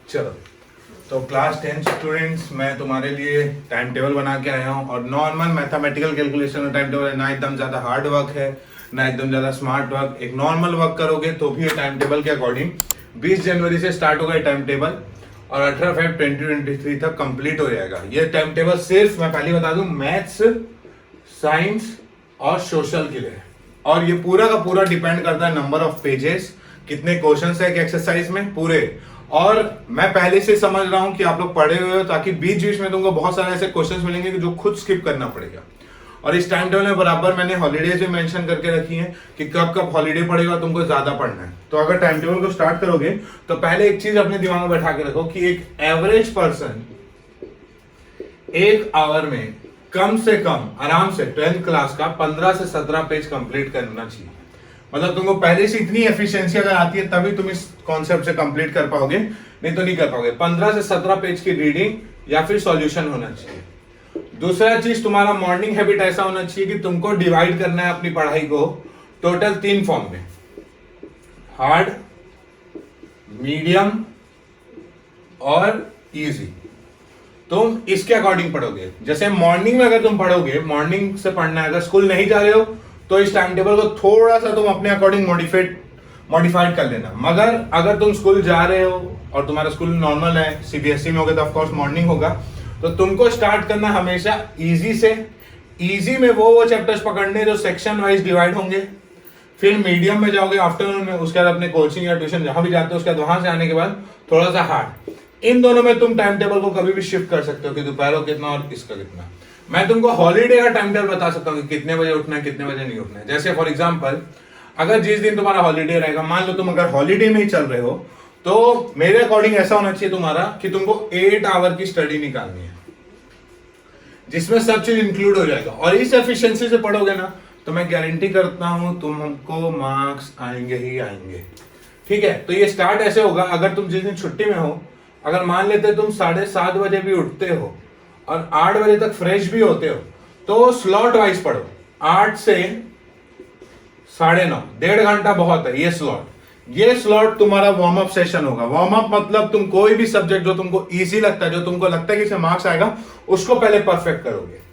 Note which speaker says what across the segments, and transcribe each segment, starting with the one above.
Speaker 1: चलो, तो class 10 students, मैं तुम्हारे लिए टाइम टेबल बना के आया हूँ। और नॉर्मल मैथमेटिकल कैलकुलेशन का टाइम टेबल है, ना एकदम ज़्यादा हार्ड वर्क है ना एकदम ज़्यादा स्मार्ट वर्क। एक नॉर्मल वर्क करोगे तो भी ये टाइम टेबल के अकॉर्डिंग 20 जनवरी से स्टार्ट होगा ये टाइम टेबल और 18 फेब 2023 तक कंप्लीट हो जाएगा। ये टाइम टेबल सिर्फ मैं पहले बता दूं मैथ्स, साइंस और सोशल के लिए। और ये पूरा का पूरा डिपेंड करता है नंबर ऑफ पेजेस, कितने क्वेश्चंस है कि एक्सरसाइज में पूरे। और मैं पहले से समझ रहा हूं कि आप लोग पढ़े हुए हो, ताकि बीच बीच में तुमको बहुत सारे ऐसे क्वेश्चंस मिलेंगे कि जो खुद स्किप करना पड़ेगा। और इस टाइम टेबल में बराबर मैंने हॉलीडेज भी मेंशन करके रखी है कि कब कब हॉलीडे पड़ेगा, तुमको ज्यादा पढ़ना है। तो अगर टाइम टेबल को स्टार्ट करोगे तो पहले एक चीज अपने दिमाग में बैठा के रखो कि एक एवरेज पर्सन एक आवर में कम से कम आराम से 10th क्लास का 15 से 17 पेज कंप्लीट करना चाहिए। मतलब तुमको पहले से इतनी एफिशिएंसी अगर आती है तभी तुम इस कॉन्सेप्ट से कंप्लीट कर पाओगे, नहीं तो नहीं कर पाओगे। 15 से 17 पेज की रीडिंग या फिर सॉल्यूशन होना चाहिए। दूसरा चीज, तुम्हारा मॉर्निंग हैबिट ऐसा होना चाहिए कि तुमको डिवाइड करना है अपनी पढ़ाई को टोटल 3 फॉर्म में, हार्ड, मीडियम और इजी। तुम इसके अकॉर्डिंग पढ़ोगे। जैसे मॉर्निंग में अगर तुम पढ़ोगे, मॉर्निंग से पढ़ना है, अगर स्कूल नहीं जा रहे हो तो इस टाइम टेबल को थोड़ा सा तुम अपने अकॉर्डिंग मॉडिफाइड कर लेना। मगर अगर तुम स्कूल जा रहे हो और तुम्हारा स्कूल नॉर्मल है, सीबीएसई में होगा तो ऑफकोर्स मॉर्निंग होगा, तो तुमको स्टार्ट करना हमेशा इजी से। इजी में वो चैप्टर्स पकड़ने जो सेक्शन वाइज डिवाइड होंगे। फिर मीडियम में जाओगे आफ्टरनून में, उसके बाद अपने कोचिंग या ट्यूशन जहां भी जाते हो उसके बाद वहां से आने के बाद थोड़ा सा हार्ड। इन दोनों में तुम टाइम टेबल को कभी भी शिफ्ट कर सकते हो कि दोपहर को कितना और इसका कितना। मैं तुमको हॉलीडे का टाइम टेबल बता सकता हूँ कि कितने बजे उठना है, कितने बजे नहीं उठना है। जैसे फॉर एग्जांपल, अगर जिस दिन तुम्हारा हॉलीडे रहेगा, मान लो तुम अगर हॉलीडे में ही चल रहे हो, तो मेरे अकॉर्डिंग ऐसा होना चाहिए तुम्हारा कि तुमको 8 आवर की स्टडी निकालनी है जिसमें सब चीज इंक्लूड हो जाएगा। और इस एफिशिएंसी से पढ़ोगे ना तो मैं गारंटी करता हूं तुमको मार्क्स आएंगे ही आएंगे। ठीक है, तो ये स्टार्ट ऐसे होगा। अगर तुम जिस दिन छुट्टी में हो, अगर मान लेते तुम 7:30 बजे भी उठते हो और 8 बजे तक फ्रेश भी होते हो, तो स्लॉट वाइज पढ़ो। 8 से 9:30, 1.5 घंटा बहुत है। ये स्लॉट तुम्हारा वार्म अप सेशन होगा। वार्म अप मतलब तुम कोई भी सब्जेक्ट जो तुमको इजी लगता है, जो तुमको लगता है कि इसमें मार्क्स आएगा, उसको पहले परफेक्ट करोगे।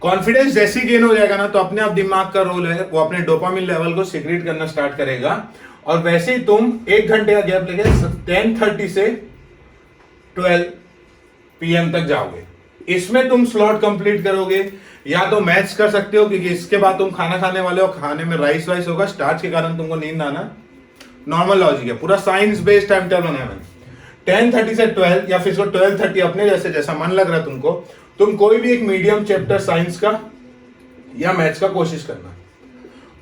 Speaker 1: कॉन्फिडेंस जैसे ही गेन हो जाएगा ना, तो अपने आप दिमाग का रोल है वो अपने डोपामिन लेवल को सीक्रेट करना स्टार्ट करेगा। और वैसे ही तुम 1 घंटे का गैप लेके 10:30 से 12 PM तक जाओगे। इसमें तुम स्लॉट कंप्लीट करोगे। या तो मैथ्स कर सकते हो क्योंकि इसके बाद तुम खाना खाने वाले हो, खाने में राइस वाइस होगा, स्टार्च के कारण तुमको नींद आना नॉर्मल लॉजिक है। पूरा साइंस बेस्ड टाइम टेबल बनाया मैंने। 10:30 से 12 या फिर 12:30 अपने जैसा मन लग रहा है तुमको, तुम कोई भी एक मीडियम चैप्टर साइंस का या मैथ्स का कोशिश करना।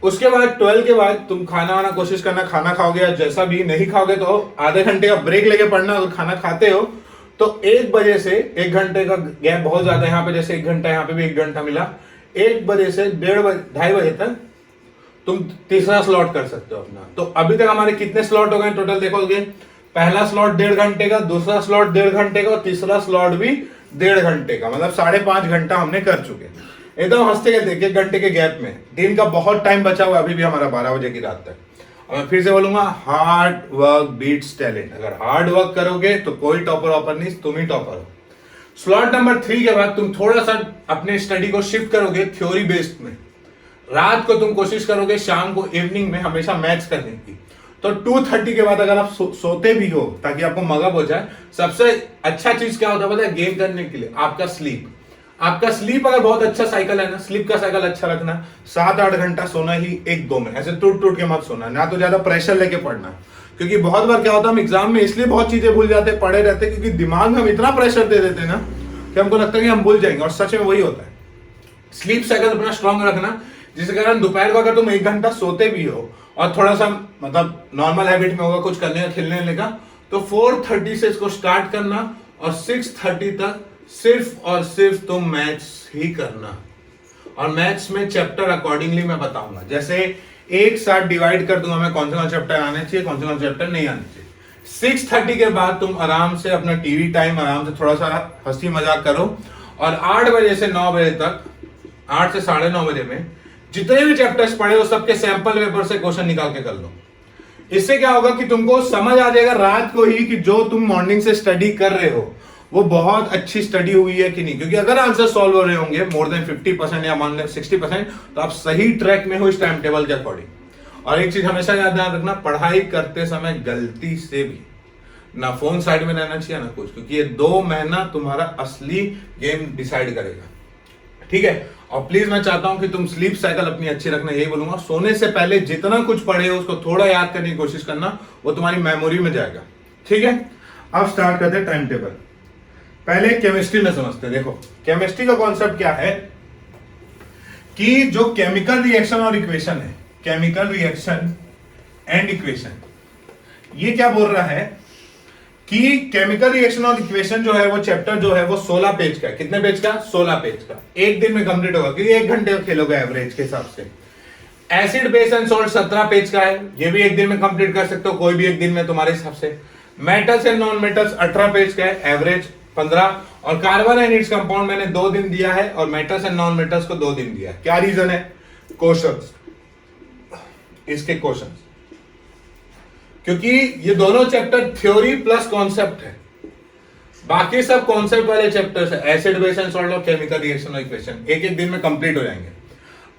Speaker 1: उसके बाद 12 के बाद तुम खाना वाना कोशिश करना, खाना खाओगे या जैसा भी। नहीं खाओगे तो आधे घंटे का ब्रेक लेके पढ़ना। अगर खाना खाते हो तो 1 बजे से 1 घंटे का गैप बहुत ज्यादा है यहाँ पे, जैसे 1 घंटा यहाँ पे भी 1 घंटा मिला। 1 बजे से 1:30 बजे तक तुम तीसरा स्लॉट कर सकते हो अपना। तो अभी तक हमारे कितने स्लॉट हो गए टोटल देखोगे? पहला स्लॉट 1.5 घंटे का, दूसरा स्लॉट 1.5 घंटे का और तीसरा स्लॉट भी 1.5 घंटे का। मतलब 5.5 घंटा हमने कर चुके। एकदम हंसते गए 1 घंटे के गैप में। दिन का बहुत टाइम बचा हुआ अभी भी हमारा 12 बजे की रात तक। और मैं फिर से बोलूंगा, हार्ड वर्क बीट्स टैलेंट। अगर हार्ड वर्क करोगे तो कोई टॉपर ऑपर नहीं, तुम ही टॉपर हो। स्लॉट नंबर 3 के बाद तुम थोड़ा सा अपने स्टडी को शिफ्ट करोगे थ्योरी बेस्ड में। रात को तुम कोशिश करोगे शाम को इवनिंग में हमेशा मैथ्स करने की। तो 2:30 के बाद अगर आप सोते भी हो ताकि आपको मगअप हो जाए, सबसे अच्छा चीज क्या होता है पता है गेन करने के लिए? आपका स्लीप। आपका स्लीप अगर बहुत अच्छा साइकिल है ना, स्लीप का साइकिल अच्छा रखना, 7-8 घंटा सोना ही 1-2 में। ऐसे टूट के मत सोना, ना तो ज्यादा प्रेशर लेके पढ़ना। क्योंकि बहुत बार क्या होता है, हम एग्जाम में इसलिए बहुत चीजें भूल जाते हैं, पढ़े रहते हैं, क्योंकि दिमाग में हम इतना प्रेशर दे देते हैं ना कि हमको लगता है कि हम भूल जाएंगे। और सच में वही होता है। स्लीप साइकिल अपना स्ट्रॉन्ग रखना, जिसके कारण दोपहर को अगर तुम 1 घंटा सोते भी हो और थोड़ा सा मतलब नॉर्मल हैबिट में होगा कुछ करने का, खेलने का, तो 4:30 से इसको स्टार्ट करना और 6:30 तक सिर्फ और सिर्फ तुम मैथ्स ही करना। और मैथ्स में चैप्टर अकॉर्डिंगली मैं बताऊंगा। जैसे एक साथ डिवाइड कर दूंगा मैं कौन सा चैप्टर आने चाहिए, कौन सा चैप्टर नहीं आने चाहिए। 6:30 के बाद तुम आराम से अपना टीवी टाइम आराम से थोड़ा सा हंसी मजाक करो। और 8 बजे से 9 बजे तक, 8 से 9:30 बजे में जितने भी चैप्टर्स पढ़े हो सबके सैंपल पेपर से क्वेश्चन निकाल के कर लो। इससे क्या होगा कि तुमको समझ आ जाएगा रात को ही कि जो तुम मॉर्निंग से स्टडी कर रहे हो वो बहुत अच्छी स्टडी हुई है कि नहीं, क्योंकि अगर आंसर सॉल्व हो रहे होंगे मोर देन 50% या मान लो 60%, तो आप सही ट्रैक में हो इस टाइम टेबल के अकॉर्डिंग। और एक चीज हमेशा याद रखना, पढ़ाई करते समय गलती से भी ना फोन साइड में रहना चाहिए ना कुछ, क्योंकि ये 2 महीना तुम्हारा असली गेम डिसाइड करेगा, ठीक है। और प्लीज मैं चाहता हूं कि तुम स्लीप साइकिल अपनी अच्छी रखना, यही बोलूंगा। सोने से पहले जितना कुछ पढ़े हो उसको थोड़ा याद करने की कोशिश करना, वो तुम्हारी मेमोरी में जाएगा, ठीक है। अब स्टार्ट करते हैं टाइम टेबल। पहले केमिस्ट्री में समझते हैं। देखो केमिस्ट्री का कॉन्सेप्ट क्या है कि जो केमिकल रिएक्शन और इक्वेशन है, केमिकल रिएक्शन एंड इक्वेशन, ये क्या बोल रहा है कि केमिकल रिएक्शन और इक्वेशन जो है वो चैप्टर जो है वो 16 पेज का है। कितने पेज का? 16 पेज का। एक दिन में कंप्लीट होगा, क्योंकि 1 घंटे का खेलोगे एवरेज के हिसाब से। Acid base and salt 17 page का है, ये भी एक दिन में कंप्लीट कर सकते हो, कोई भी एक दिन में तुम्हारे हिसाब से। Metals and non metals 18 page का है, एवरेज 15। और कार्बन एंड इट्स कंपाउंड मैंने 2 दिन दिया है, और मेटल्स एंड नॉन मेटल्स को 2 दिन दिया है। क्या रीजन है? क्वेश्चंस, इसके क्वेश्चंस, क्योंकि ये दोनों चैप्टर थ्योरी प्लस कॉन्सेप्ट है, बाकी सब कॉन्सेप्ट वाले चैप्टर्स है। एसिड बेस एंड सॉल्ट और केमिकल रिएक्शन और इक्वेशन एक एक दिन में कंप्लीट हो जाएंगे।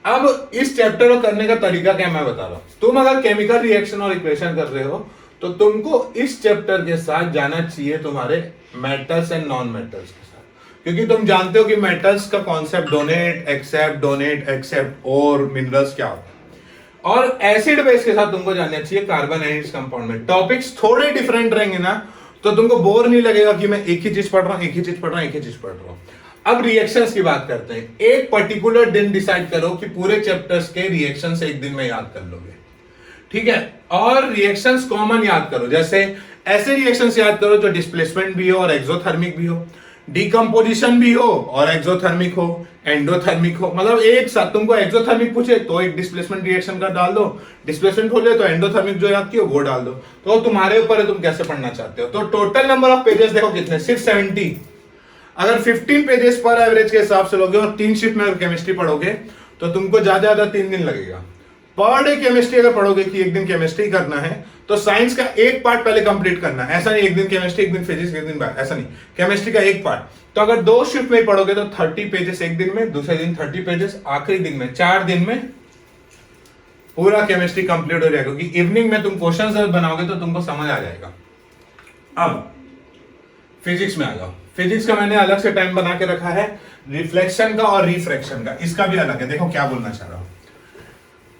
Speaker 1: अब इस चैप्टर को करने का तरीका क्या मैं बता रहा हूं। तुम अगर केमिकल रिएक्शन और इक्वेशन कर रहे हो तो तुमको इस चैप्टर के साथ जाना चाहिए तुम्हारे मेटल्स एंड नॉन मेटल्स के साथ, क्योंकि तुम जानते हो कि मेटल्स का कॉन्सेप्ट डोनेट एक्सेप्ट और मिनरल्स क्या होता है। और एसिड बेस के साथ तुमको जानना चाहिए कार्बन एंड इट्स कंपाउंड में। टॉपिक्स थोड़े डिफरेंट रहेंगे ना, तो तुमको बोर नहीं लगेगा कि मैं एक ही चीज पढ़ रहा हूं। अब रिएक्शंस की बात करते हैं। एक पर्टिकुलर दिन डिसाइड करो कि पूरे चैप्टर्स के रिएक्शंस एक दिन में याद कर लोगे, ठीक है। और रिएक्शंस कॉमन याद करो, जैसे ऐसे रिएक्शंस याद करो जो डिस्प्लेसमेंट भी हो और एक्सोथर्मिक भी हो, डिकम्पोजिशन भी हो और एक्सोथर्मिक हो, एंडोथर्मिक हो। मतलब एक साथ तुमको एक्सोथर्मिक पूछे तो एक डिस्प्लेसमेंट रिएक्शन का डाल दो, डिस्प्लेसमेंट बोले तो एंडोथर्मिक जो याद किया वो डाल दो। तो तुम्हारे ऊपर है तुम कैसे पढ़ना चाहते हो। तो टोटल नंबर ऑफ पेजेस देखो कितने, 670। अगर 15 पेजेस पर एवरेज के हिसाब से लोगे और 3 शिफ्ट में अगर केमिस्ट्री पढ़ोगे तो तुमको ज्यादा 3 दिन लगेगा। पर डे केमिस्ट्री अगर पढ़ोगे कि एक दिन केमिस्ट्री करना है तो साइंस का एक पार्ट पहले कंप्लीट करना है। ऐसा नहीं एक दिन केमिस्ट्री एक दिन फिजिक्स एक दिन बायो, ऐसा नहीं, केमिस्ट्री का एक पार्ट। तो अगर 2 शिफ्ट में पढ़ोगे तो 30 पेजेस एक दिन में, दूसरे दिन 30 पेजेस, आखिरी दिन में 4 दिन में पूरा केमिस्ट्री कंप्लीट हो जाएगा, क्योंकि इवनिंग में तुम क्वेश्चंस बनाओगे तो तुमको समझ आ जाएगा। अब फिजिक्स में आ जाओ। फिजिक्स का मैंने अलग से टाइम बना के रखा है, रिफ्लेक्शन का और रिफ्रैक्शन का, इसका भी अलग है। देखो क्या बोलना चाह रहा हूं।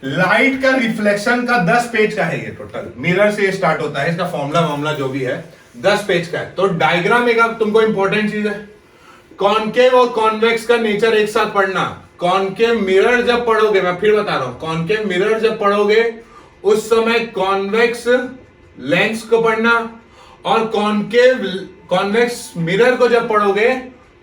Speaker 1: लाइट का रिफ्लेक्शन का 10 पेज का है, ये टोटल मिरर से स्टार्ट होता है, इसका फॉर्मूला जो भी है 10 पेज का है। तो डायग्राम एक तुमको इंपॉर्टेंट चीज है। कॉनकेव और कॉन्वेक्स का नेचर एक साथ पढ़ना। कॉनकेव मिरर जब पढ़ोगे, मैं फिर बता रहा हूं, कॉनकेव मिरर जब पढ़ोगे उस समय कॉन्वेक्स लेंस को पढ़ना, और कॉन्वेक्स मिरर को जब पढ़ोगे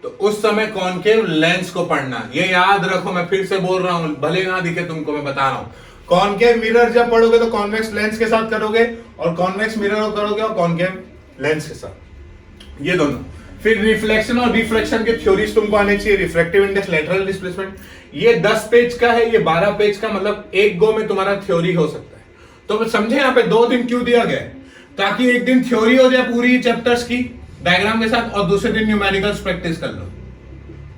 Speaker 1: तो उस समय कॉनकेव लेंस को पढ़ना। ये याद रखो, मैं फिर से बोल रहा हूं, भले ना दिखे तुमको, मैं बता रहा हूं। कॉनकेव मिरर जब पढ़ोगे तो कॉन्वेक्स लेंस के साथ करोगे, और कॉन्वेक्स मिरर को करोगे और कॉनकेव लेंस के साथ, ये दोनों। फिर रिफ्लेक्शन और रिफ्रैक्शन के थ्योरीज तुमको आने चाहिए। रिफ्रैक्टिव इंडेक्स, लेटरल डिस्प्लेसमेंट, ये 10 पेज का है, ये 12 पेज का, मतलब एक गो में तुम्हारा थ्योरी हो सकता है। तो समझे यहाँ पे 2 दिन क्यों दिया गया, ताकि एक दिन थ्योरी हो जाए पूरी चैप्टर्स की डायग्राम के साथ, और दूसरे दिन न्यूमेरिकल्स प्रैक्टिस कर लो,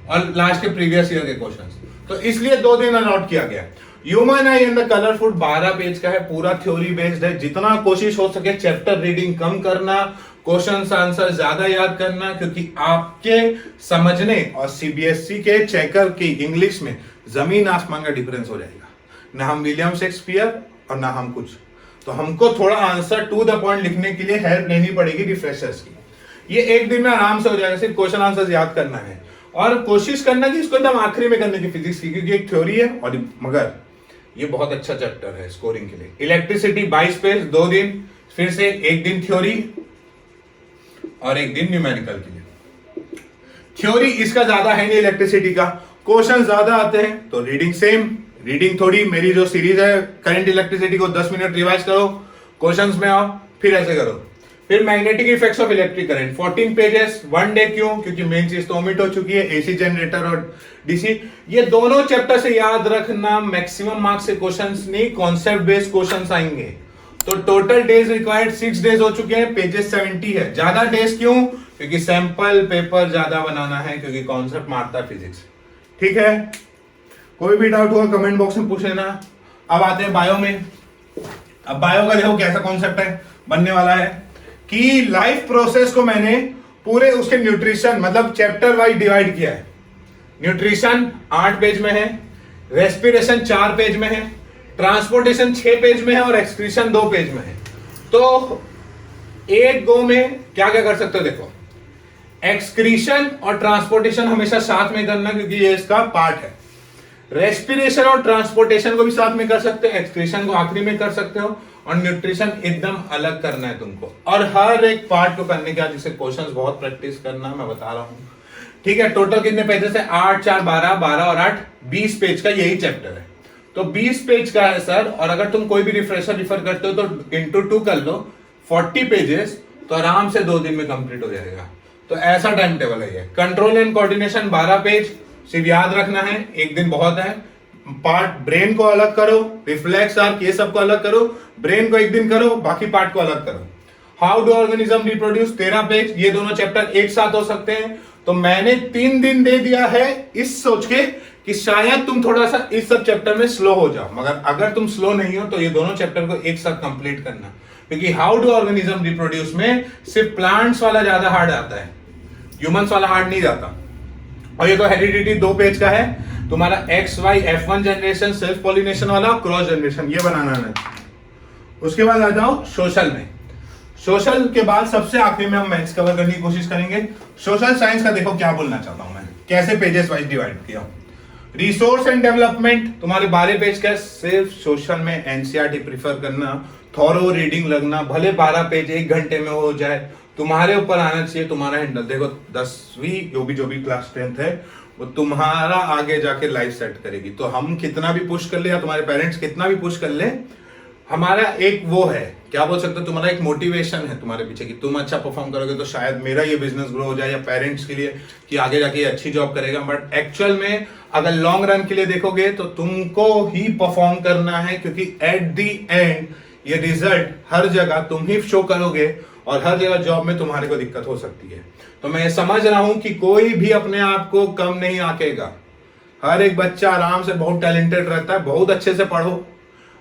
Speaker 1: और लास्ट के प्रीवियस ईयर के क्वेश्चंस। तो इसलिए 2 दिन अलॉट किया गया। Human I and the colour food 12 page का है, पूरा थ्योरी बेस्ड है। जितना कोशिश हो सके चैप्टर रीडिंग कम करना, क्वेश्चन आंसर ज्यादा याद करना, क्योंकि आपके समझने और सीबीएसई के चेकर की इंग्लिश में जमीन आसमान का डिफरेंस हो जाएगा। ना हम विलियम शेक्सपियर और ना हम कुछ, तो हमको थोड़ा आंसर टू द पॉइंट लिखने के लिए हेल्प लेनी पड़ेगी रिफ्रेशर्स की। ये एक दिन में आराम से हो जाएगा, सिर्फ क्वेश्चन आंसर याद करना है, और कोशिश करना कि इसको एकदम आखिरी में करने की फिजिक्स की, क्योंकि एक थ्योरी है, और मगर ये बहुत अच्छा चैप्टर है स्कोरिंग के लिए। इलेक्ट्रिसिटी 22 पेज, 2 दिन, फिर से एक दिन थ्योरी और एक दिन न्यूमेरिकल के लिए। थ्योरी इसका ज्यादा है नहीं, इलेक्ट्रिसिटी का क्वेश्चन ज्यादा आते हैं, तो रीडिंग सेम, रीडिंग थोड़ी। मेरी जो सीरीज है करंट इलेक्ट्रिसिटी को 10 मिनट रिवाइज करो, क्वेश्चंस में आओ, फिर ऐसे करो। फिर magnetic effects of electric current 14 pages, 1 day. क्यों? क्योंकि मेन चीज तो ओमिट हो चुकी है, एसी जनरेटर और डीसी। ये दोनों चैप्टर से याद रखना, मैक्सिमम मार्क्स से क्वेश्चंस नहीं, कॉन्सेप्ट बेस्ड क्वेश्चंस आएंगे। तो टोटल डेज रिक्वायर्ड 6 डेज हो चुके हैं, पेजेस 70 है। ज्यादा डेज क्यों? क्योंकि सैंपल पेपर ज्यादा बनाना है, क्योंकि कॉन्सेप्ट मारता है फिजिक्स। ठीक है, कोई भी डाउट हुआ कमेंट बॉक्स में पूछ लेना। अब आते हैं बायो में। अब बायो का देखो कैसा कॉन्सेप्ट है बनने वाला है कि लाइफ प्रोसेस को मैंने पूरे उसके न्यूट्रिशन मतलब चैप्टर वाइज डिवाइड किया है। न्यूट्रिशन 8 पेज में है, रेस्पिरेशन 4 पेज में है, ट्रांसपोर्टेशन 6 पेज में है और एक्सक्रीशन 2 पेज में है। तो एक गो में क्या क्या कर सकते हो देखो, एक्सक्रीशन और ट्रांसपोर्टेशन हमेशा साथ में करना क्योंकि ये इसका पार्ट है। रेस्पिरेशन और ट्रांसपोर्टेशन को भी साथ में कर सकते हो, एक्सक्रीशन को आखिरी में कर सकते हो और न्यूट्रिशन एकदम अलग करना है तुमको। और हर एक पार्ट को करने के बाद जिसे क्वेश्चंस बहुत प्रैक्टिस करना मैं बता रहा हूं। ठीक है, टोटल कितने पेजेस है? 8 4 12, 12 और 8 20 पेज का यही चैप्टर है। तो 20 पेज का है सर, और अगर तुम कोई भी रिफ्रेशर रिफर करते हो तो इंटू 2 कर लो, 40 पेजेस, तो आराम से 2 दिन में कंप्लीट हो जाएगा। तो ऐसा टाइम टेबल है ये। कंट्रोल एंड कोऑर्डिनेशन 12 पेज, सिर्फ याद रखना है, एक दिन बहुत है। पार्ट ब्रेन को अलग करो, रिफ्लेक्स आर्क ये सब को अलग करो, ब्रेन को एक दिन करो, बाकी पार्ट को अलग करो। How do organism reproduce 13 page, ये दोनों चैप्टर एक साथ हो सकते हैं। तो मैंने 3 दिन दे दिया है इस सोच के कि शायद तुम थोड़ा सा इस सब चैप्टर में स्लो हो जाओ, मगर अगर तुम स्लो नहीं हो तो ये दोनों चैप्टर को एक साथ कंप्लीट करना, क्योंकि हाउ डू ऑर्गेनिज्म रिप्रोड्यूस में सिर्फ प्लांट्स वाला ज्यादा हार्ड आता है, ह्यूमंस वाला हार्ड नहीं जाता। और ये तो हेरिडिटी 2 पेज का है तुम्हारा, X Y F1 generation, self pollination वाला, क्रॉस जनरेशन, ये बनाना है। उसके बाद आ जाओ सोशल में। सोशल के बाद सबसे आखिरी में हम मैथ्स कवर करने की कोशिश करेंगे। सोशल साइंस का देखो क्या बोलना चाहता हूं मैं, कैसे पेजेस वाइज डिवाइड किया। रिसोर्स एंड डेवलपमेंट तुम्हारे 12 पेज का, सिर्फ सोशल में एनसीईआरटी प्रीफर करना, थॉरो रीडिंग लगना, भले 12 पेज 1 घंटे में हो जाए, तुम्हारे ऊपर आना चाहिए, तुम्हारा हैंडल। देखो 10वीं जो भी क्लास स्ट्रेंथ है वो तुम्हारा आगे जाके लाइफ सेट करेगी। तो हम कितना भी पुश कर ले या तुम्हारे पेरेंट्स कितना भी पुश कर ले, हमारा एक वो है, क्या बोल सकते हो, तुम्हारा एक मोटिवेशन है तुम्हारे पीछे कि तुम अच्छा परफॉर्म करोगे तो शायद मेरा ये बिजनेस ग्रो हो जाए, या पेरेंट्स के लिए कि आगे जाके अच्छी जॉब करेगा। बट एक्चुअल में अगर लॉन्ग रन के लिए देखोगे तो तुमको ही परफॉर्म करना है, क्योंकि एट द एंड ये रिजल्ट हर जगह तुम ही शो करोगे और हर जगह जॉब में तुम्हारे को दिक्कत हो सकती है। तो मैं समझ रहा हूं कि कोई भी अपने आप को कम नहीं आंकेगा। हर एक बच्चा आराम से बहुत टैलेंटेड रहता है। बहुत अच्छे से पढ़ो,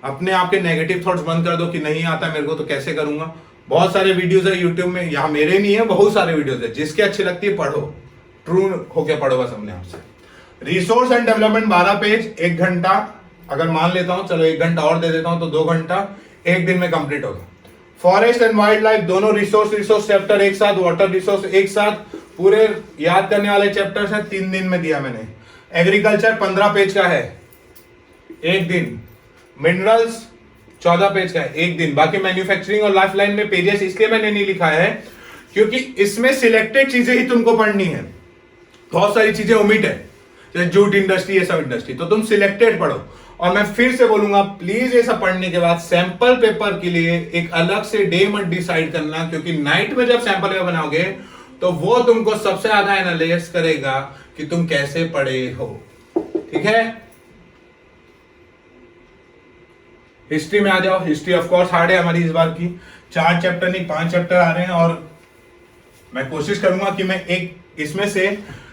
Speaker 1: अपने आप के नेगेटिव थॉट्स बंद कर दो कि नहीं आता मेरे को तो कैसे करूंगा। बहुत सारे वीडियोस है यूट्यूब में, यहाँ मेरे नहीं है, बहुत सारे वीडियोस है, जिसके अच्छी लगती है पढ़ो, ट्रू होके पढ़ो बस अपने आप से। रिसोर्स एंड डेवलपमेंट 12 पेज, 1 घंटा अगर मान लेता हूं, चलो 1 घंटा और दे देता हूं तो 2 घंटा 1 दिन में कंप्लीट होगा। फॉरेस्ट एंड वाइल्ड लाइफ दोनों रिसोर्स चैप्टर एक साथ, वाटर रिसोर्स एक साथ, पूरे याद करने वाले चैप्टर्स हैं, 3 दिन में दिया मैंने। एग्रीकल्चर 15 पेज का है, 1 दिन। मिनरल्स 14 पेज का है, 1 दिन। बाकी मैन्युफैक्चरिंग और लाइफ लाइन में पेजेस इसलिए मैंने नहीं लिखा है क्योंकि इसमें सिलेक्टेड चीजें ही तुमको पढ़नी है, बहुत सारी चीजें ओमिट है, जैसे जूट इंडस्ट्री, ये सब इंडस्ट्री, तो तुम सिलेक्टेड पढ़ो। और मैं फिर से बोलूंगा, प्लीज ये सब पढ़ने के बाद सैंपल पेपर के लिए एक अलग से डे मत डिसाइड करना, क्योंकि नाइट में जब सैंपल पेपर बनाओगे तो वो तुमको सबसे ज्यादा एनालाइज करेगा कि तुम कैसे पढ़े हो। ठीक है, हिस्ट्री में आ जाओ। हिस्ट्री ऑफ कोर्स हार्ड है हमारी इस बार की, 4 चैप्टर नहीं 5 चैप्टर आ रहे हैं, और मैं कोशिश करूंगा कि मैं एक इसमें से,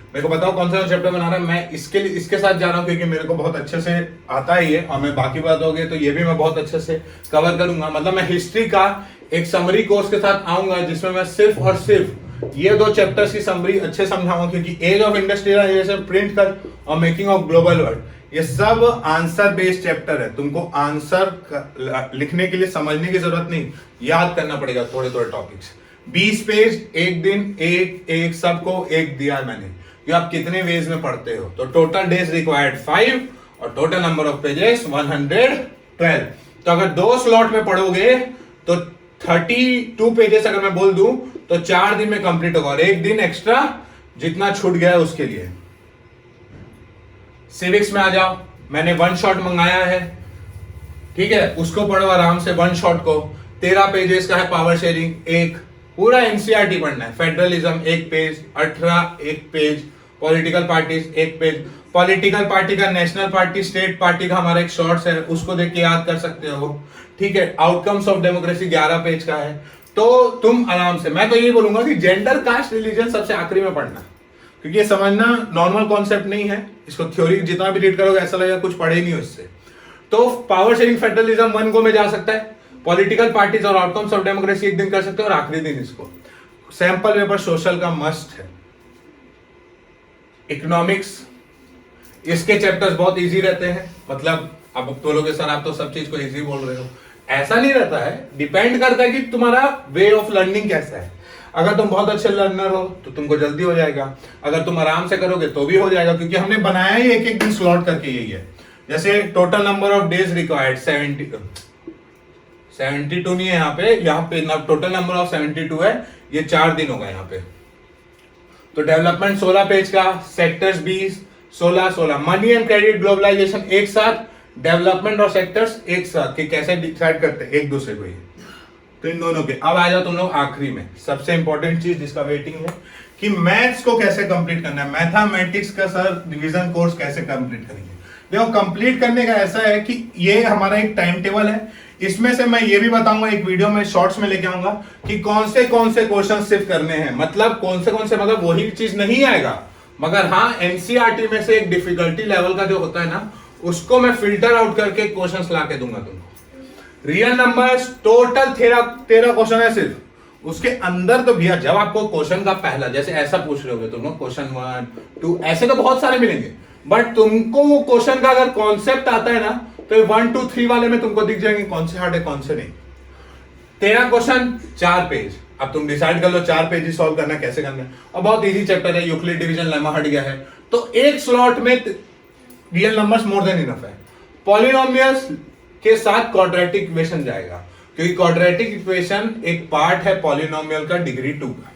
Speaker 1: मेरे को बताओ कौन सा चैप्टर बना रहा है, मैं इसके साथ जा रहा हूं क्योंकि मेरे को बहुत अच्छे से आता है ये, और मैं बाकी बात हो गई तो ये भी मैं बहुत अच्छे से कवर करूंगा। मतलब मैं हिस्ट्री का एक समरी कोर्स के साथ आऊंगा जिसमें मैं सिर्फ और सिर्फ ये 2 चैप्टर्स की समरी अच्छे समझाऊंगा, क्योंकि एज ऑफ इंडस्ट्रियलाइजेशन, प्रिंट कर और मेकिंग ऑफ ग्लोबल वर्ल्ड, ये सब आंसर बेस्ड चैप्टर है। तुमको आंसर लिखने के लिए समझने की जरूरत नहीं, याद करना पड़ेगा थोड़े थोड़े टॉपिक्स। 20 पेज, 1 दिन, एक सबको 1 दिया है मैंने, कि आप कितने वेज में पढ़ते हो। तो टोटल डेज रिक्वायर्ड 5 और टोटल नंबर ऑफ पेजेस 112। तो अगर 2 स्लॉट में पढ़ोगे तो 32 पेजेस अगर मैं बोल दूं तो 4 दिन में कंप्लीट होगा, और 1 दिन एक्स्ट्रा जितना छूट गया है उसके लिए। सिविक्स में आ जाओ, मैंने 1 शॉट मंगाया है, ठीक है, उसको पढ़ो आराम से 1 शॉट को। 13 पेजेस का है पावर शेयरिंग, 1 पूरा एनसीईआरटी पढ़ना है। Federalism 1 page, 18 1 page, political parties 1 page. Political party का नेशनल पार्टी, स्टेट पार्टी का हमारा एक शॉर्ट्स है, उसको देख के याद कर सकते हो। ठीक है, आउटकम्स ऑफ डेमोक्रेसी 11 पेज का है। तो तुम आराम से, मैं तो यही बोलूंगा कि जेंडर, कास्ट, रिलीजन सबसे आखिरी में पढ़ना, क्योंकि ये समझना नॉर्मल कॉन्सेप्ट नहीं है। इसको थ्योरी जितना भी रीड करोगे ऐसा लगेगा कुछ पढ़े ही नहीं हो इससे। तो पावर शेयरिंग फेडरलिज्म 1 गो में जा सकता है, पॉलिटिकल पार्टीज और आउटकम्स ऑफ डेमोक्रेसी एक दिन कर सकते हो, और आखिरी दिन इसको सैंपल पेपर सोशल का मस्ट है। इकोनॉमिक्स, इसके चैप्टर्स बहुत इजी रहते हैं, मतलब अब बोलोगे सर आप तो सब चीज को इजी बोल रहे हो, ऐसा नहीं रहता है, डिपेंड करता है कि तुम्हारा वे ऑफ लर्निंग कैसा है। अगर तुम बहुत अच्छे लर्नर हो तो तुमको जल्दी हो जाएगा, अगर तुम आराम से करोगे तो भी हो जाएगा, क्योंकि हमने बनाया ही एक एक दिन स्लॉट करके यही है। जैसे total number of days required 72 नहीं है यहाँ पे टोटल नंबर ऑफ 72 है, ये 4 दिन होगा यहाँ पे। तो डेवलपमेंट 16 पेज का, sectors 20, 16 money and credit globalization एक साथ, डेवलपमेंट और सेक्टर्स एक साथ, कि कैसे डिसाइड करते हैं एक दूसरे को ये। तो इन दोनों के अब आ जाओ तुम लोग आखिरी में, सबसे इंपॉर्टेंट चीज जिसका वेटिंग है कि मैथ्स को कैसे कंप्लीट करना है, मैथमेटिक्स का सर डिवीजन कोर्स कैसे कंप्लीट करेंगे। देखो कंप्लीट करने का ऐसा है कि ये हमारा एक टाइम टेबल है, इसमें से मैं ये भी बताऊंगा एक वीडियो में शॉर्ट्स में लेके आऊंगा कि कौन से क्वेश्चन सिर्फ करने हैं, मतलब कौन से मतलब वही चीज नहीं आएगा, मगर हाँ एनसीईआरटी में से एक डिफिकल्टी लेवल का जो होता है ना, उसको मैं फिल्टर आउट करके क्वेश्चंस ला के दूंगा तुमको। रियल नंबर्स टोटल 13 क्वेश्चन है सिर्फ, उसके अंदर तो भैया जब आपको क्वेश्चन का पहला जैसे ऐसा पूछ रहे होगे तुम लोग, क्वेश्चन 1, 2 ऐसे तो बहुत सारे मिलेंगे, बट तुमको वो क्वेश्चन का अगर कॉन्सेप्ट आता है ना तो 1, 2, 3 वाले में तुमको दिख जाएंगे कौन से हार्ड है कौन से नहीं। 13 क्वेश्चन 4 पेज, अब तुम डिसाइड कर लो 4 पेज सॉल्व करना कैसे करना है, और बहुत इजी चैप्टर है, यूक्लिड डिवीजन लेमा हट गया है, तो एक स्लॉट में real numbers more than enough है। पॉलिनोमियल्स के साथ क्वाड्रेटिक इक्वेशन जाएगा, क्योंकि क्वाड्रेटिक इक्वेशन एक पार्ट है पॉलिनोमियल का डिग्री 2 का,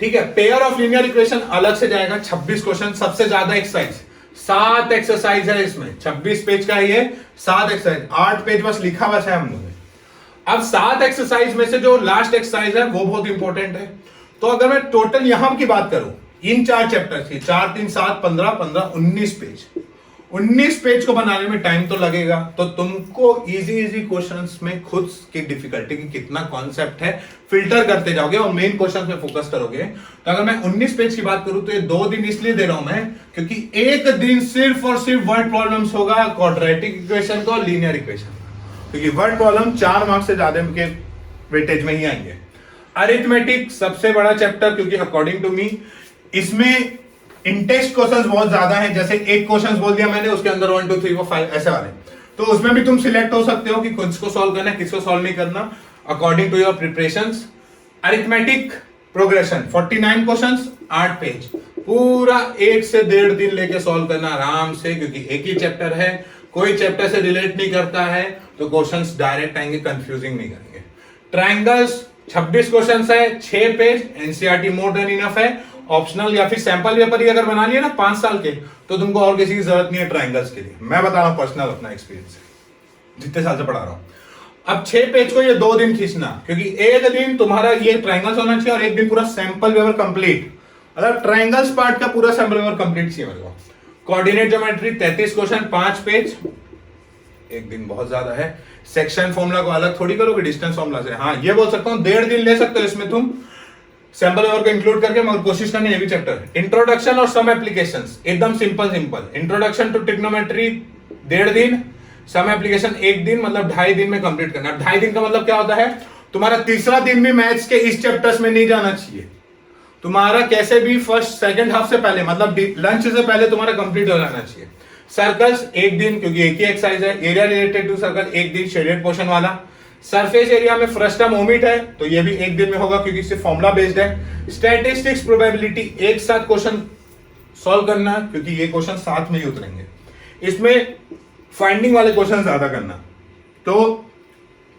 Speaker 1: ठीक है। पेयर ऑफ लीनियर इक्वेशन अलग से जाएगा, 26 क्वेश्चन, सबसे ज्यादा एक्सरसाइज 7 एक्सरसाइज है इसमें, 26 पेज का है ये, 7 एक्सरसाइज, 8 पेज बस लिखा बस है हम लोगों ने। अब 7 एक्सरसाइज में से जो लास्ट एक्सरसाइज है वो बहुत इंपॉर्टेंट है। तो अगर मैं टोटल यहां की बात करूं इन 4 चैप्टर की, 4, 3, 7, 15, 15, 19 पेज, 19 पेज को बनाने में टाइम तो लगेगा, तो तुमको इजी क्वेश्चंस में खुद की डिफिकल्टी की कितना कॉन्सेप्ट है फिल्टर करते जाओगे और मेन क्वेश्चंस में फोकस करोगे। तो अगर मैं 19 पेज की बात करूं तो ये 2 दिन इसलिए दे रहा हूं मैं, क्योंकि एक दिन सिर्फ और सिर्फ वर्ड प्रॉब्लम्स होगा, क्वाड्रेटिक इक्वेशन का और लीनियर इक्वेशन, क्योंकि वर्ड प्रॉब्लम 4 मार्क्स से ज्यादा के वेटेज में ही आएंगे। अरिथमेटिक सबसे बड़ा चैप्टर, क्योंकि अकॉर्डिंग टू मी इसमें इंटेक्स्ट क्वेश्चंस बहुत ज्यादा हैं, जैसे एक क्वेश्चन बोल दिया मैंने उसके अंदर 1, 2, 3, 4, 5 ऐसे वाले, तो उसमें भी तुम सिलेक्ट हो सकते हो कि किसको सॉल्व करना है किसको सॉल्व नहीं करना, according to your preparations. Arithmetic progression 49 questions 8 page, पूरा 1 से 1.5 दिन लेके सॉल्व करना आराम से, क्योंकि एक ही चैप्टर है, कोई चैप्टर से रिलेट नहीं करता है, तो क्वेश्चंस डायरेक्ट आएंगे, कंफ्यूजिंग नहीं करेंगे। ट्रायंगल्स 26 क्वेश्चंस है, 6 page, NCERT more than enough है। ऑप्शनल या फिर सैंपल पेपर ही अगर बना लिया ना 5 साल के, तो तुमको और किसी की जरूरत नहीं है ट्रायंगल्स के लिए, मैं बता रहा हूं पर्सनल अपना एक्सपीरियंस है, जितने साल से पढ़ा रहा हूं। अब 6 पेज को ये 2 दिन खींचना, क्योंकि एक दिन तुम्हारा ये ट्रायंगल्स होना चाहिए और एक दिन पूरा सैंपल पेपर कंप्लीट, मतलब ट्रायंगल्स पार्ट का पूरा सैंपल पेपर कंप्लीट चाहिए मेरे को। कोऑर्डिनेट ज्योमेट्री 33 क्वेश्चन 5 पेज, एक दिन बहुत ज्यादा है। सेक्शन फॉर्मूला को अलग थोड़ी करोगे डिस्टेंस फॉर्मूला से, हाँ ये बोल सकता हूं 1.5 दिन ले सकते हो इसमें तुम सैंपल पेपर को इंक्लूड करके, मगर कोशिश करनी है भी चैप्टर। इंट्रोडक्शन और सम एप्लीकेशंस एकदम सिंपल इंट्रोडक्शन टू ट्रिग्नोमेट्री 1.5 दिन, सम एप्लीकेशन 1 दिन, मतलब 2.5 दिन में कंप्लीट करना। 2.5 दिन का मतलब क्या होता है, तुम्हारा तीसरा दिन भी मैथ्स के इस चैप्टर्स में नहीं जाना चाहिए, तुम्हारा कैसे भी फर्स्ट सेकंड हाफ से पहले, मतलब लंच से पहले तुम्हारा कंप्लीट हो जाना चाहिए। सर्कल्स 1 दिन, क्योंकि एक ही एक्सरसाइज है। एरिया रिलेटेड टू सर्कल 1 दिन शेडेड पोर्शन वाला। सरफेस एरिया में फ्रस्टम ओमिट है, तो ये भी 1 दिन में होगा क्योंकि इससे फॉर्मूला बेस्ड है। स्टैटिस्टिक्स प्रोबेबिलिटी एक साथ क्वेश्चन सॉल्व करना, क्योंकि ये क्वेश्चन साथ में ही उतरेंगे, इसमें फाइंडिंग वाले क्वेश्चन ज्यादा करना। तो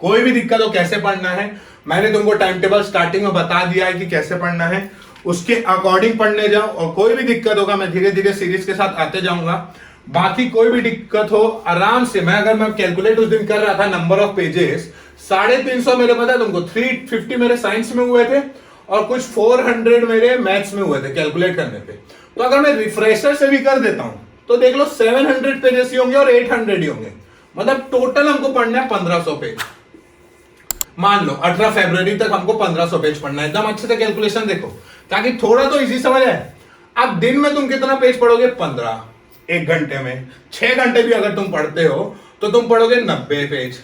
Speaker 1: कोई भी दिक्कत हो कैसे पढ़ना है, मैंने तुमको टाइम टेबल स्टार्टिंग में बता दिया है कि कैसे पढ़ना है, उसके अकॉर्डिंग पढ़ने जाओ, और कोई भी दिक्कत होगा मैं धीरे धीरे सीरीज के साथ आते जाऊंगा। बाकी कोई भी दिक्कत हो आराम से, अगर मैं कैलकुलेट उस दिन कर रहा था नंबर ऑफ पेजेस 350 मेरे पता है तुमको, 350 मेरे साइंस में हुए थे और कुछ 400 मेरे मैथ्स में हुए थे कैलकुलेट करने पे। तो अगर मैं रिफ्रेशर से भी कर देता हूं तो देख लो 700 पेजेस ही होंगे और 800 ही होंगे, मतलब टोटल हमको पढ़ना है 1500 पेज। मान लो 18 फरवरी तक हमको 1500 पेज पढ़ना है। एकदम अच्छे से कैलकुलेशन देखो, ताकि थोड़ा तो इजी समझ है। अब दिन में तुम कितना पेज पढ़ोगे? 15। एक घंटे में 6 घंटे भी अगर तुम पढ़ते हो तो तुम पढ़ोगे 90 पेज।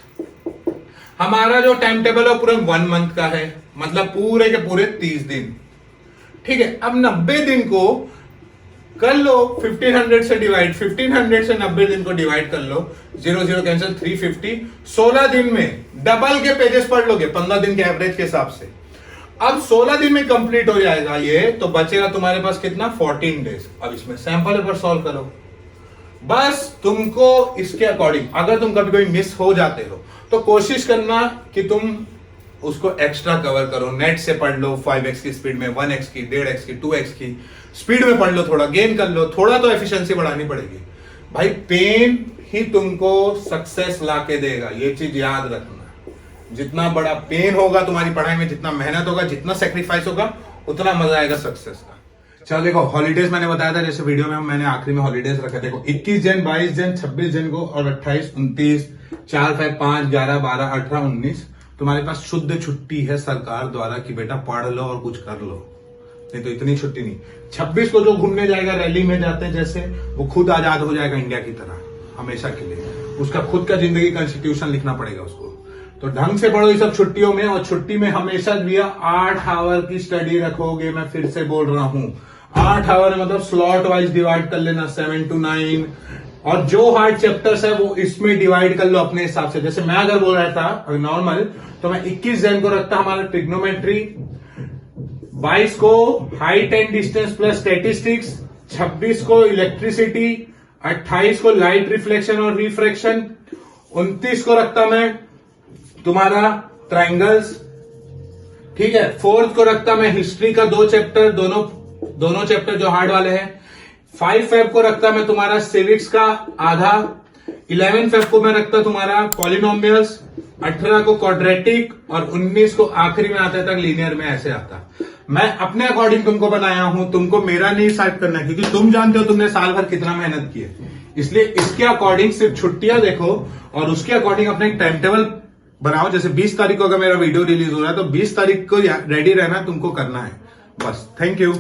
Speaker 1: हमारा जो टाइम टेबल है पूरे 1 मंथ का है, मतलब पूरे के पूरे 30 दिन। ठीक है, अब 90 दिन को कर लो 1500 से डिवाइड, 1500 से 90 दिन को डिवाइड कर लो, 0 0 कैंसिल, 350। 16 दिन में डबल के पेजेस पढ़ लोगे 15 दिन के एवरेज के हिसाब से। अब 16 दिन में कंप्लीट हो जाएगा ये, तो बचेगा तुम्हारे पास कितना? 14 डेज। अब इसमें सैंपल पेपर सॉल्व करो। बस तुमको इसके अकॉर्डिंग, अगर तुम कभी कोई मिस हो जाते हो तो कोशिश करना कि तुम उसको एक्स्ट्रा कवर करो। नेट से पढ़ लो 5x की स्पीड में, 1x की, 1.5x की, 2x की स्पीड में पढ़ लो, थोड़ा गेन कर लो, थोड़ा तो एफिशिएंसी बढ़ानी पड़ेगी भाई। पेन ही तुमको सक्सेस ला के देगा, ये चीज याद रखना। जितना बड़ा पेन होगा तुम्हारी पढ़ाई में, जितना मेहनत होगा, जितना सेक्रीफाइस होगा, उतना मजा आएगा सक्सेस का। चलो देखो, हॉलीडेज मैंने बताया था, जैसे वीडियो में मैंने आखिरी में हॉलीडेज रखे। देखो 21 जन, 22 जन, 26 जन को, और 28, 29, 4, 5, 11, 12, 18, 19 तुम्हारे पास शुद्ध छुट्टी है सरकार द्वारा कि बेटा पढ़ लो और कुछ कर लो। नहीं तो इतनी छुट्टी नहीं। 26 को जो घूमने जाएगा, रैली में जाते हैं जैसे, वो खुद आजाद हो जाएगा इंडिया की तरह हमेशा के लिए। उसका खुद का जिंदगी कॉन्स्टिट्यूशन लिखना पड़ेगा उसको। तो ढंग से पढ़ो ये सब छुट्टियों में। और छुट्टी में हमेशा भैया 8 आवर की स्टडी रखोगे। मैं फिर से बोल रहा हूं, 8 आवर मतलब स्लॉट वाइज डिवाइड कर लेना, 7 to 9। और जो हार्ड चैप्टर्स है वो इसमें डिवाइड कर लो अपने हिसाब से। जैसे मैं अगर बोल रहा था नॉर्मल, तो मैं 21 जन को रखता हमारा ट्रिग्नोमेट्री, 22 को height and distance plus statistics, 26 को इलेक्ट्रिसिटी, 28 को लाइट रिफ्लेक्शन और रिफ्रैक्शन, 29 को रखता मैं तुम्हारा ट्राइंगल्स। ठीक है, 4th को रखता मैं हिस्ट्री का 2 चैप्टर, दोनों चैप्टर जो हार्ड वाले हैं। 5 फेब को रखता मैं तुम्हारा सिविक्स का आधा। 11 फेब को मैं रखता तुम्हारा पॉलिनोमियल्स, 18 को क्वाड्रेटिक, और 19 को आखिरी में आता तक लीनियर में ऐसे आता। मैं अपने अकॉर्डिंग तुमको बनाया हूं, तुमको मेरा नहीं साइड करना है, क्योंकि तुम जानते हो तुमने साल भर कितना मेहनत की है। इसलिए इसके अकॉर्डिंग सिर्फ छुट्टियां देखो और उसके अकॉर्डिंग अपने एक टाइम टेबल बनाओ। जैसे 20 तारीख को अगर मेरा वीडियो रिलीज हो रहा है तो 20 तारीख को रेडी रहना तुमको करना है बस। Thank you.